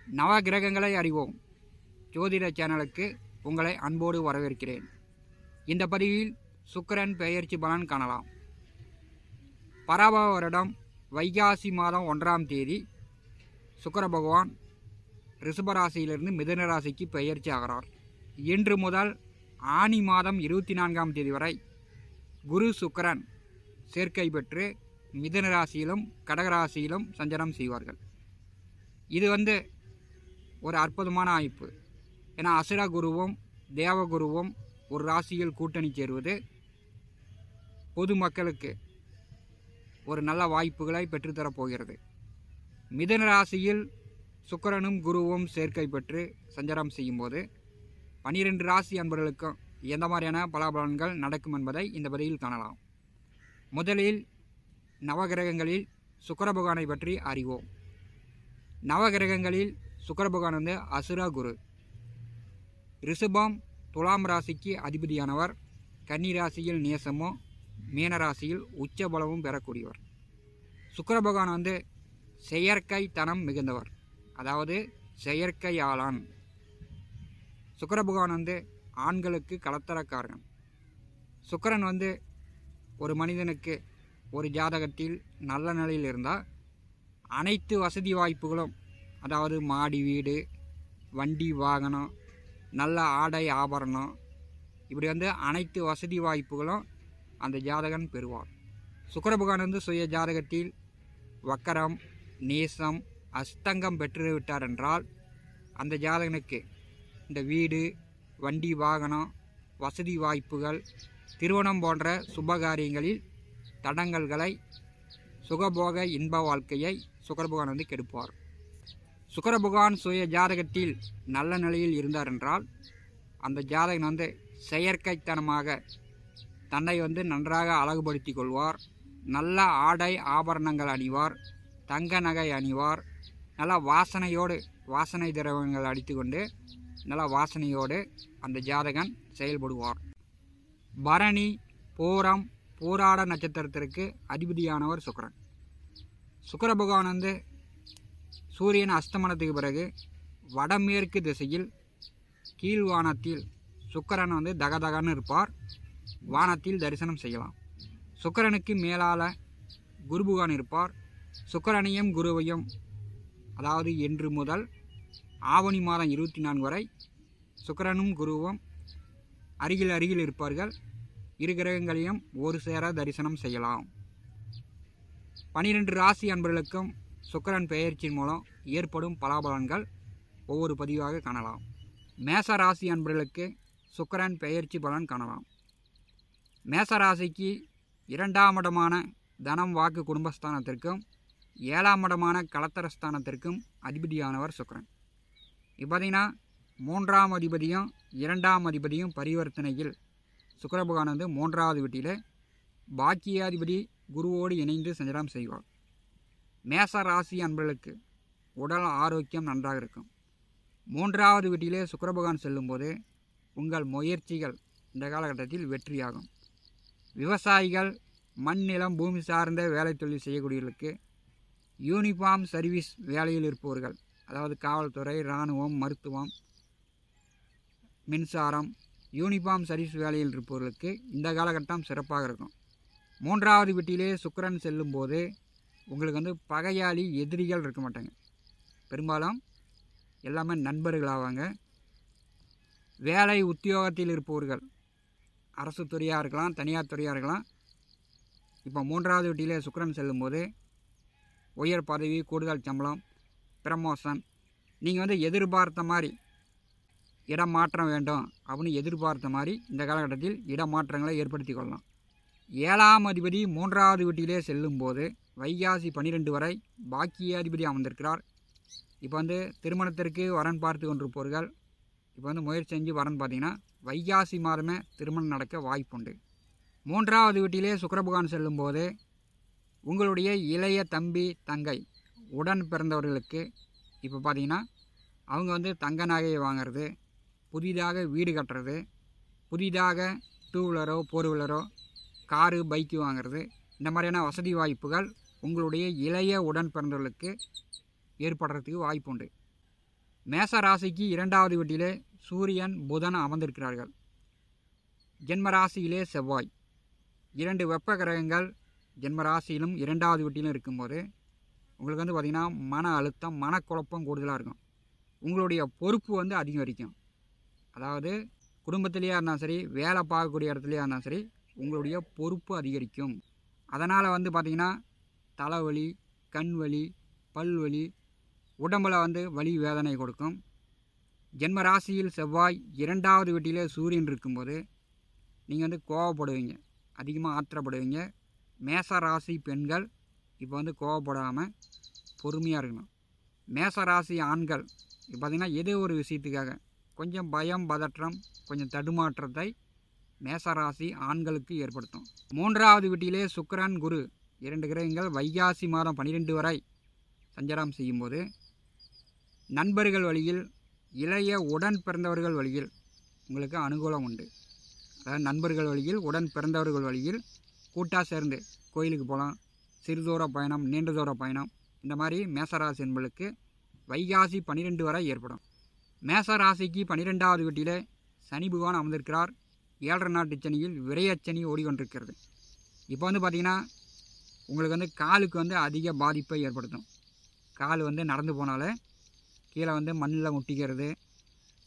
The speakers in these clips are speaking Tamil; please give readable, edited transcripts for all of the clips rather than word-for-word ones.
நவ கிரகங்களை அறிவோம் ஜோதிட சேனலுக்கு உங்களை அன்போடு வரவேற்கிறேன். இந்த பதிவில் சுக்கிரன் பெயர்ச்சி பலன் காணலாம். பராபவ வருடம் வைகாசி மாதம் 1ஆம் தேதி சுக்கிர பகவான் ரிஷபராசியிலிருந்து மிதுன ராசிக்கு பெயர்ச்சி ஆகிறார். இன்று முதல் ஆனி மாதம் 24ஆம் தேதி வரை குரு சுக்கிரன் சேர்க்கை பெற்று மிதுன ராசியிலும் கடகராசியிலும் சஞ்சாரம் செய்வார்கள். இது ஒரு அற்புதமான அமைப்பு. ஏன்னா அசுர குருவும் தேவகுருவும் ஒரு ராசியில் கூட்டணி சேருவது பொதுமக்களுக்கு ஒரு நல்ல வாய்ப்புகளை பெற்றுத்தரப்போகிறது. மிதுன ராசியில் சுக்கிரனும் குருவும் சேர்க்கை பெற்று சஞ்சாரம் செய்யும்போது 12 ராசி அன்பர்களுக்கும் எந்த மாதிரியான பலாபலன்கள் நடக்கும் என்பதை இந்த பதிவில் காணலாம். முதலில் நவகிரகங்களில் சுக்கிர பகவானை பற்றி அறிவோம். நவகிரகங்களில் சுக்கிர பகவான் அசுர குரு. ரிஷபம் துலாம் ராசிக்கு அதிபதியானவர். கன்னி ராசியில் நேசமும் மீனராசியில் உச்ச பலமும் பெறக்கூடியவர். சுக்கிர பகவான் செயற்கை தனம் மிகுந்தவர், அதாவது செயற்கையாளான். சுக்கிர பகவான் ஆண்களுக்கு கலத்தரக்காரன். சுக்கிரன் ஒரு மனிதனுக்கு ஒரு ஜாதகத்தில் நல்ல நிலையில் இருந்தால் அனைத்து வசதி வாய்ப்புகளும், அதாவது மாடி வீடு, வண்டி வாகனம், நல்ல ஆடை ஆபரணம், இப்படி அனைத்து வசதி வாய்ப்புகளும் அந்த ஜாதகன் பெறுவார். சுக்கிர பகவான் சுய ஜாதகத்தில் வக்கரம், நேசம், அஸ்தங்கம் பெற்றுவிட்டார் என்றால் அந்த ஜாதகனுக்கு இந்த வீடு, வண்டி வாகனம், வசதி வாய்ப்புகள், திருமணம் போன்ற சுபகாரியங்களில் தடங்கல்களை, சுகபோக இன்ப வாழ்க்கையை சுக்கிர பகவான் கெடுப்பார். சுக்கிர பகவான் சுய ஜாதகத்தில் நல்ல நிலையில் இருந்தார் என்றால் அந்த ஜாதகன் செயற்கைத்தனமாக தன்னை நன்றாக அழகுபடுத்தி கொள்வார். நல்ல ஆடை ஆபரணங்கள் அணிவார், தங்க நகை அணிவார், நல்ல வாசனை திரவங்கள் அடித்து கொண்டு நல்ல வாசனையோடு அந்த ஜாதகன் செயல்படுவார். பரணி, பூரம், பூராட நட்சத்திரத்திற்கு அதிபதியானவர் சுக்கிரன். சுக்கிர பகவான் சூரியன் அஸ்தமனத்துக்கு பிறகு வடமேற்கு திசையில் கீழ்வானத்தில் சுக்கிரன் தகதகன்னு இருப்பார். வானத்தில் தரிசனம் செய்யலாம். சுக்கிரனுக்கு மேலால் குரு பகவான் இருப்பார். சுக்கிரனையும் குருவையும், அதாவது இன்று முதல் ஆவணி மாதம் 24 வரை சுக்கிரனும் குருவும் அருகில் இருப்பார்கள். இரு கிரகங்களையும் ஒரு சேர தரிசனம் செய்யலாம். 12 ராசி அன்பர்களுக்கும் சுக்கிரன் பெயர்ச்சியின் மூலம் ஏற்படும் பலாபலன்கள் ஒவ்வொரு பதிவாக காணலாம். மேச ராசி அன்பர்களுக்கு சுக்கிரன் பெயர்ச்சி பலன் காணலாம். மேச ராசிக்கு 2ஆம் இடமான தனம், வாக்கு, குடும்பஸ்தானத்திற்கும் 7ஆம் இடமான கலத்தரஸ்தானத்திற்கும் அதிபதியானவர் சுக்கிரன். இப்போ பார்த்தீங்கன்னா 3ஆம் அதிபதியும் 2ஆம் அதிபதியும் பரிவர்த்தனையில் சுக்கிர பகவான் 3வது வீட்டில் பாக்கியாதிபதி குருவோடு இணைந்து சஞ்சாரம் செய்வார். மேச ராசி அன்பர்களுக்கு உடல் ஆரோக்கியம் நன்றாக இருக்கும். 3வது வீட்டிலே சுக்கிர பகவான் செல்லும்போது உங்கள் முயற்சிகள் இந்த காலகட்டத்தில் வெற்றியாகும். விவசாயிகள், மண், நிலம், பூமி சார்ந்த வேலை தொழில் செய்யக்கூடியவர்களுக்கு, யூனிஃபார்ம் சர்வீஸ் வேலையில் இருப்பவர்கள், அதாவது காவல்துறை, இராணுவம், மருத்துவம், மின்சாரம், யூனிஃபார்ம் சர்வீஸ் வேலையில் இருப்பவர்களுக்கு இந்த காலகட்டம் சிறப்பாக இருக்கும். 3வது வீட்டிலே சுக்கிரன் செல்லும்போது உங்களுக்கு பகையாளி, எதிரிகள் இருக்க மாட்டாங்க. பெரும்பாலும் எல்லாமே நண்பர்கள் ஆவாங்க. வேலை உத்தியோகத்தில் இருப்பவர்கள், அரசு துறையாக இருக்கலாம், தனியார் துறையாக இருக்கலாம். இப்போ 3வது வீட்டிலே சுக்கிரன் செல்லும்போது உயர் பதவி, கூடுதல் சம்பளம், ப்ரமோஷன், நீங்கள் எதிர்பார்த்த மாதிரி இடம் மாற்றம் வேண்டும் அப்படின்னு எதிர்பார்த்த மாதிரி இந்த காலகட்டத்தில் இடமாற்றங்களை ஏற்படுத்தி கொள்ளலாம். 7ஆம் அதிபதி 3வது வீட்டிலே செல்லும்போது வைகாசி 12 வரை பாக்கியாதிபதி அமர்ந்திருக்கிறார். இப்போ திருமணத்திற்கு வரன் பார்த்து கொண்டிருப்பவர்கள் இப்போ முயற்சி செஞ்சு வரன் பார்த்தீங்கன்னா வைகாசி மாதமே திருமணம் நடக்க வாய்ப்புண்டு. 3வது வீட்டிலே சுக்கிர பகவான் செல்லும்போது உங்களுடைய இளைய தம்பி, தங்கை, உடன் பிறந்தவர்களுக்கு இப்போ பார்த்தீங்கன்னா அவங்க தங்க நகையை வாங்கிறது, புதிதாக வீடு கட்டுறது, புதிதாக 2 வீலரோ 4 வீலரோ காரு, பைக்கு வாங்கிறது, இந்த மாதிரியான வசதி வாய்ப்புகள் உங்களுடைய இளைய உடன் பிறந்தவர்களுக்கு ஏற்படுறதுக்கு வாய்ப்பு உண்டு. மேச ராசிக்கு 2வது வீட்டிலே சூரியன் புதன் அமர்ந்திருக்கிறார்கள். ஜென்ம ராசியிலே செவ்வாய். 2 வெப்ப கிரகங்கள் ஜென்ம ராசியிலும் 2வது வீட்டிலும் இருக்கும்போது உங்களுக்கு வந்து பார்த்திங்கன்னா மன அழுத்தம், மனக்குழப்பம் கூடுதலாக இருக்கும். உங்களுடைய பொறுப்பு வந்து அதிகரிக்கும். அதாவது குடும்பத்திலேயே இருந்தாலும் சரி, வேலை பார்க்கக்கூடிய இடத்துலையா இருந்தாலும் சரி, உங்களுடைய பொறுப்பு அதிகரிக்கும். அதனால் வந்து பார்த்திங்கன்னா தலைவலி, கண் வலி, பல்வலி, உடம்பில் வந்து வலி வேதனை கொடுக்கும். ஜென்ம ராசியில் செவ்வாய் 2வது வீட்டிலே சூரியன் இருக்கும்போது நீங்கள் வந்து கோவப்படுவீங்க, அதிகமாக ஆத்திரப்படுவீங்க. மேச ராசி பெண்கள் இப்போ வந்து கோவப்படாமல் பொறுமையாக இருக்கணும். மேச ராசி ஆண்கள் இப்போ பார்த்திங்கன்னா ஏதோ ஒரு விஷயத்துக்காக கொஞ்சம் பயம், பதற்றம், கொஞ்சம் தடுமாற்றத்தை மேசராசி ஆண்களுக்கு ஏற்படுத்தும். 3வது வீட்டிலே சுக்கிரன், குரு 2 கிரகங்கள் வைகாசி மாதம் 12 வரை சஞ்சாரம் செய்யும்போது நண்பர்கள் வழியில், இளைய உடன் பிறந்தவர்கள் வழியில் உங்களுக்கு அனுகூலம் உண்டு. அதாவது நண்பர்கள் வழியில், உடன் பிறந்தவர்கள் வழியில் கூட்டாக சேர்ந்து கோயிலுக்கு போகலாம். சிறுதூர பயணம், நீண்ட தூர பயணம், இந்த மாதிரி மேசராசி என்பளுக்கு வைகாசி 12 வரை ஏற்படும். மேசராசிக்கு 12வது வீட்டிலே சனி பகவான் அமர்ந்திருக்கிறார். 7 நாட்டு சனியில் விரையச்சனி ஓடிக்கொண்டிருக்கிறது. இப்போ வந்து பார்த்திங்கன்னா உங்களுக்கு வந்து காலுக்கு வந்து அதிக பாதிப்பை ஏற்படுத்தும். கால் வந்து நடந்து போனாலே கீழே வந்து மண்ணில் முட்டிக்கிறது,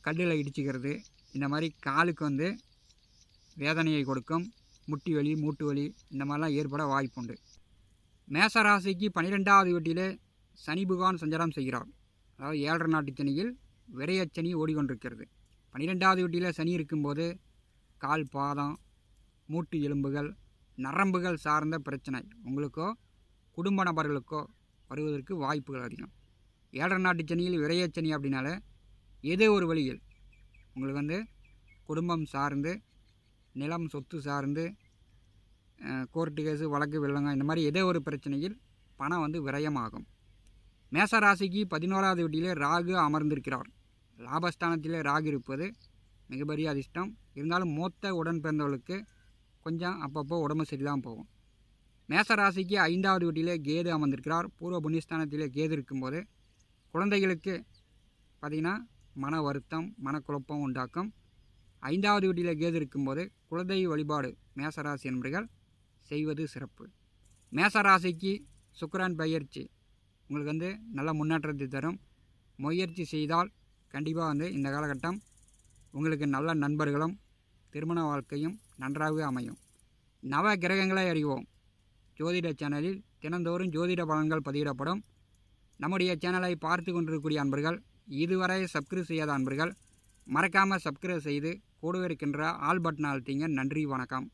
கல்லில் இடிச்சிக்கிறது, இந்த மாதிரி காலுக்கு வந்து வேதனையை கொடுக்கும். முட்டி வலி, மூட்டு வலி இந்த மாதிரிலாம் ஏற்பட வாய்ப்புண்டு. மேசராசிக்கு 12வது வீட்டிலே சனி பகவான் சஞ்சாரம் செய்கிறார். அதாவது 7 நாட்டு சனியில் விரையச்சனி ஓடிக்கொண்டிருக்கிறது. 12வது வீட்டில் சனி இருக்கும்போது கால், பாதம், மூட்டு எலும்புகள், நரம்புகள் சார்ந்த பிரச்சனை உங்களுக்கோ குடும்ப நபர்களுக்கோ வருவதற்கு வாய்ப்புகள் அதிகம். 7 நாட்டு சனியில் விரையச்சனி அப்படின்னால ஏதோ ஒரு வழியில் உங்களுக்கு வந்து குடும்பம் சார்ந்து, நிலம் சொத்து சார்ந்து, கோர்ட்டு கேஸு, வழக்கு, வெள்ளங்க இந்த மாதிரி ஏதோ ஒரு பிரச்சனையில் பணம் வந்து விரயமாகும். மேசராசிக்கு 11வது வீட்டிலே ராகு அமர்ந்திருக்கிறார். லாபஸ்தானத்திலே ராகு இருப்பது மிகப்பெரிய அதிர்ஷ்டம். இருந்தாலும் மூத்த உடன் பிறந்தவர்களுக்கு கொஞ்சம் அப்பப்போ உடம்பு சரியில்லாமல் போகும். மேசராசிக்கு 5வது வீட்டிலே கேது அமர்ந்திருக்கிறார். பூர்வ புண்ணியஸ்தானத்திலே கேது இருக்கும்போது குழந்தைகளுக்கு பார்த்திங்கன்னா மன வருத்தம், மனக்குழப்பம் உண்டாக்கும். 5வது வீட்டிலே கேது இருக்கும்போது குலதெய்வ வழிபாடு மேசராசி என்பர்கள் செய்வது சிறப்பு. மேசராசிக்கு சுக்கிரன் பயிற்சி உங்களுக்கு வந்து நல்ல முன்னேற்றத்தை தரும். முயற்சி செய்தால் கண்டிப்பாக வந்து இந்த காலகட்டம் உங்களுக்கு நல்ல நண்பர்களும் திருமண வாழ்க்கையும் நன்றாகவே அமையும். நவ கிரகங்களை அறிவோம் ஜோதிட சேனலில் தினந்தோறும் ஜோதிட பலன்கள் பதிவிடப்படும். நம்முடைய சேனலை பார்த்து கொண்டிருக்கக்கூடிய அன்பர்கள், இதுவரை சப்ஸ்கிரைப் செய்யாத அன்பர்கள் மறக்காமல் சப்ஸ்கிரைப் செய்து கூடவே இருக்கின்ற ஆல் பட்டனை அழுத்திங்க. நன்றி, வணக்கம்.